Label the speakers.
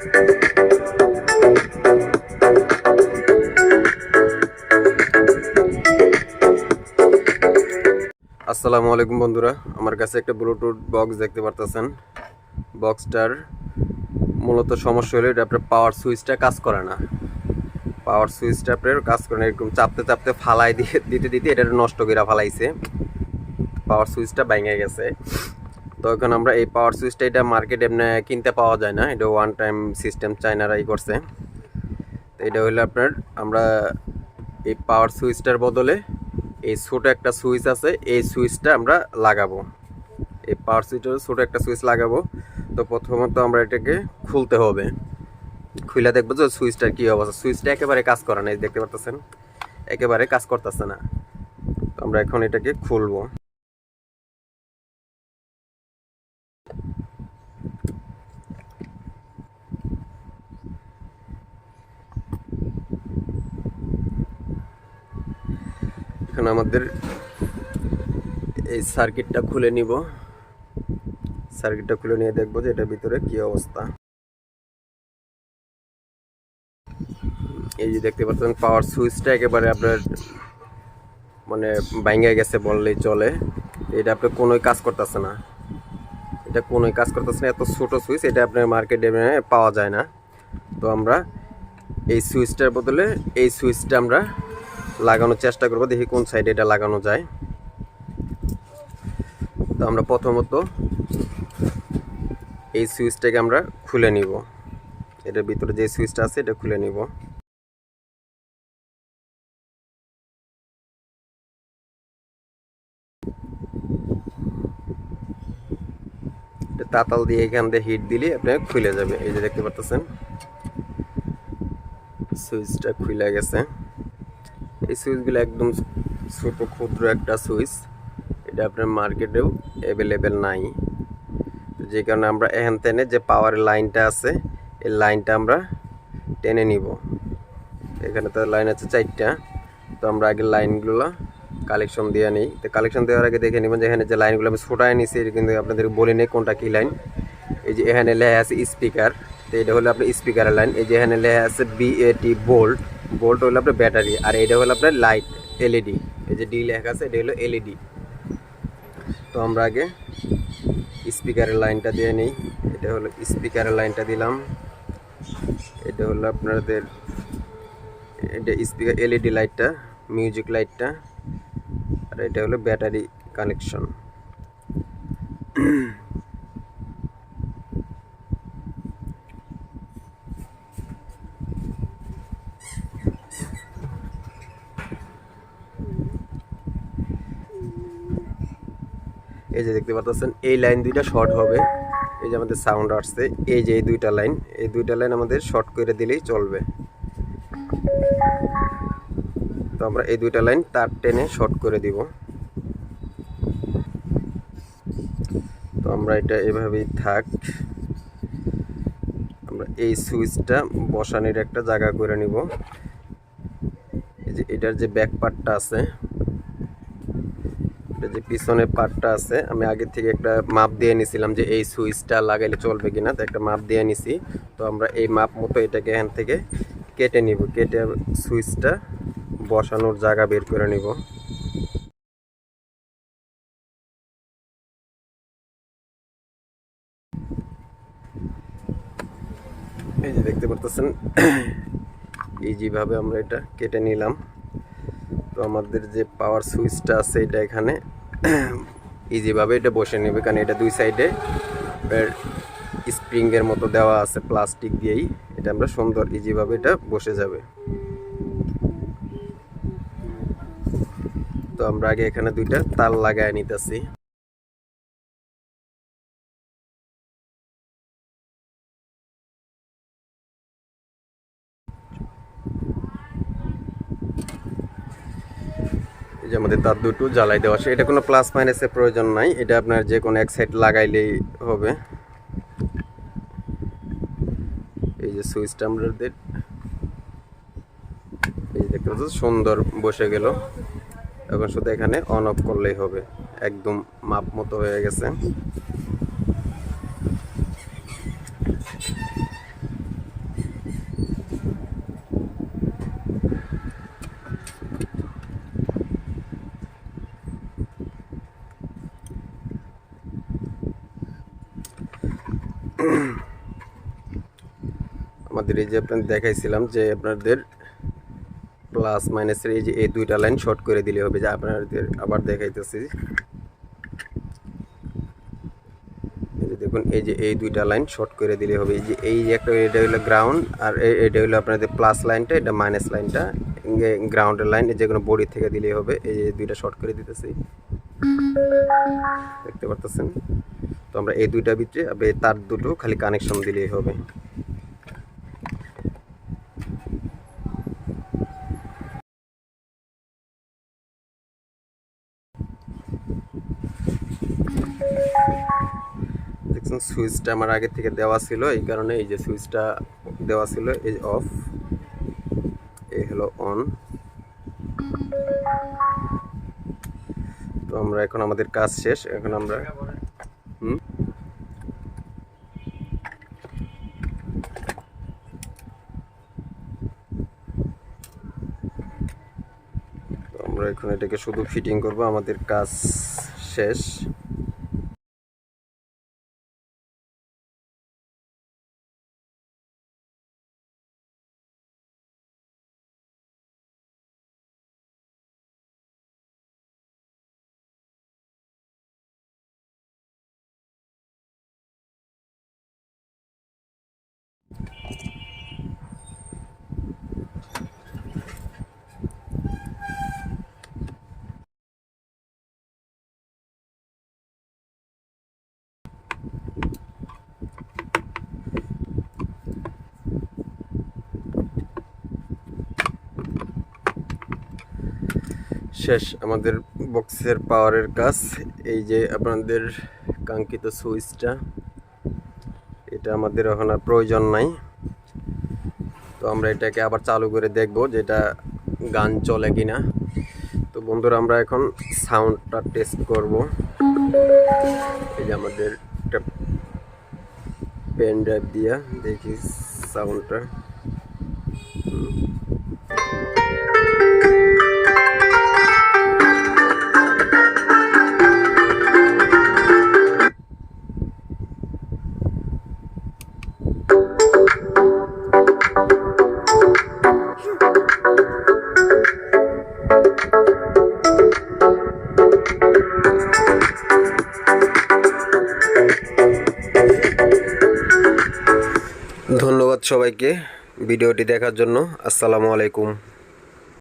Speaker 1: আসসালামু আলাইকুম বন্ধুরা, আমার কাছে একটা ব্লুটুথ বক্স দেখতে পারতেছেন। বক্সটার মূলত সমস্যা হলো এটা আপনার পাওয়ার সুইচটা কাজ করে না। পাওয়ার সুইচটা আপনার কাজ করে না, এরকম চাপতে চাপতে ফালাই দিতে দিতে এটা নষ্ট করে ফালাইছে, পাওয়ার সুইচটা ভেঙে গেছে। তো এখন আমরা এই পাওয়ার সুইচটা এটা মার্কেটে এমনি কিনতে পাওয়া যায় না, এটা ওয়ান টাইম সিস্টেম চায়নারাই করছে। তো এটা হলো আপনার, আমরা এই পাওয়ার সুইচটার বদলে এই ছোটো একটা সুইচ আছে, এই সুইচটা আমরা লাগাবো। এই পাওয়ার সুইচের ছোটো একটা সুইচ লাগাবো। তো প্রথমত আমরা এটাকে খুলতে হবে, খুলে দেখবো যে সুইচটার কী অবস্থা। সুইচটা একেবারে কাজ করে না, এই দেখতে পাচ্ছেন একেবারে কাজ করতেছে না। তো আমরা এখন এটাকে খুলবো। এখন আমাদের এই সার্কিটটা খুলে নিব, সার্কিটটা খুলে নিয়ে দেখবো যে এটার ভিতরে কি অবস্থা। এই যে দেখতে পাচ্ছেন পাওয়ার সুইচটা একেবারে আপনার মানে ভেঙে গেছে বললেই চলে। এটা আপনার কোনোই কাজ করতেছে না, এটা কোনোই কাজ করতেছে না। এত ছোটো সুইচ এটা আপনার মার্কেটে পাওয়া যায় না। তো আমরা এই সুইচটার বদলে এই সুইচটা আমরা লাগানোর চেষ্টা করব, দেখি কোন সাইডে এটা লাগানো যায়। তো আমরা প্রথমত এই সুইচটাকে আমরা খুলে নিব, এটার ভিতরে যে সুইচটা আছে এটা খুলে নিব। তাতাল দিয়ে এখান দিয়ে হিট দিলে আপনার খুলে যাবে। এই যে দেখতে পাচ্ছেন সুইচটা খুলে গেছে। এই সুইচগুলো একদম ছোট ক্ষুদ্র একটা সুইচ, এটা আপনার মার্কেটেও অ্যাভেলেবেল নাই। যে কারণে আমরা এখান থেকে যে পাওয়ার লাইনটা আছে এই লাইনটা আমরা টেনে নিব। এখানে তো লাইন আছে 4টা। তো আমরা আগে লাইনগুলো কালেকশন দিয়ে নিই। তো কালেকশন দেওয়ার আগে দেখে নিব যে এখানে যে লাইনগুলো আমি ছোটায় নিছি, কিন্তু আপনাদের বলে নেই কোনটা কী লাইন। এই যে এখানে লেখা আছে স্পিকার, তো এটা হলো আপনার স্পিকারের লাইন। এই যে এখানে লেখা আছে BAT ভোল্ট, ভোল্ট হলো আপনার ব্যাটারি, আর এটা হলো আপনার লাইট LED। এই যে ডি লেখা আছে এটা হলো LED। তো আমরা আগে স্পিকারের লাইনটা দিয়ে নিই। এটা হলো স্পিকারের লাইনটা দিলাম। এটা হলো আপনাদের এটা স্পিকার LED লাইটটা, মিউজিক লাইটটা, আর এটা হলো ব্যাটারি কানেকশন। এই যে দেখতে পাচ্ছেন এই লাইন দুইটা শর্ট হবে। এই যে আমাদের সাউন্ড আসছে, এই যে এই দুইটা লাইন আমাদের শর্ট করে দিলেই চলবে। তো আমরা এই দুইটা লাইন তার টেনে শর্ট করে দিব। তো আমরা এটা এভাবেই থাক, আমরা এই সুইচটা বসানোর একটা জায়গা করে নিব। এই যে এটার যে ব্যাক পার্টটা আছে, যে পিছনের পার্টটা আছে, আমি আগে থেকে একটা মাপ দিয়ে নিছিলাম যে এই সুইচটা লাগাইলে চলবে কিনা, তো একটা মাপ দিয়ে নিছি। তো আমরা এই মাপ মতো এটাকে এখান থেকে কেটে নিব, কেটে সুইচটা বসানোর জায়গা বের করে নিব। এই যে দেখতে পারতেছেন এই যেভাবে আমরা এটা কেটে নিলাম। তো আমাদের যে পাওয়ার সুইচটা আছে এটা এখানে ইজিভাবে এটা বসে নেবে, কারণ এটা দুই সাইডে স্প্রিংয়ের মতো দেওয়া আছে প্লাস্টিক দিয়েই, এটা আমরা সুন্দর ইজিভাবে এটা বসে যাবে। তো আমরা আগে এখানে দুইটা তার লাগায় নিতেছি। এই যে আমাদের তার দুটো জ্বালাই দেওয়া আছে, এটা কোনো প্লাস মাইনাসের প্রয়োজন নাই, এটা আপনার যে কোনো এক সাইড লাগাইলেই হবে। এই যে সুইচটা আমাদের এই দেখতে পাচ্ছেন সুন্দর বসে গেল। এখন শুধু এখানে অন অফ করলেই হবে, একদম মাপ মতো হয়ে গেছে। আমাদের এই যে আপনাদের দেখাইছিলাম যে আপনাদের প্লাস মাইনাসের এই যে এই দুইটা লাইন শর্ট করে দিলে হবে, যে আপনাদের আবার দেখাইতেছি। এই যে দেখুন, এই যে এই দুইটা লাইন শর্ট করে দিলে হবে। এই যে একটা, এটা হলো গ্রাউন্ড, আর এটা হলো আপনাদের প্লাস লাইনটা, এটা মাইনাস লাইনটা, গ্রাউন্ডের লাইন যে কোনো বডি থেকে দিলেই হবে। এই যে দুইটা শর্ট করে দিতেছি, দেখতে পারতেছেন। তো আমরা এই দুইটা ভিতরে তার দুটো খালি কানেকশন দিলেই হবে। দেখছেন, সুইচটা আমার আগে থেকে দেওয়া ছিল, এই কারণে এই যে সুইচটা দেওয়া ছিল, এই অফ, এই হলো অন। তো আমরা এখন আমাদের কাজ শেষ, এখন আমরা আমরা এখন এটাকে শুধু ফিটিং করব, আমাদের কাজ শেষ। শেষ আমাদের বক্সের পাওয়ারের কাজ। এই যে আপনাদের কাঙ্ক্ষিত সুইচটা, এটা আমাদের এখন আর প্রয়োজন নাই। তো আমরা এটাকে আবার চালু করে দেখব যেটা গান চলে কিনা। তো বন্ধুরা, আমরা এখন সাউন্ডটা টেস্ট করব। এই যে আমাদের একটা পেন ড্রাইভ দিয়া দেখি সাউন্ডটা। ধন্যবাদ সবাইকে ভিডিওটি দেখার জন্য। আসসালামু আলাইকুম।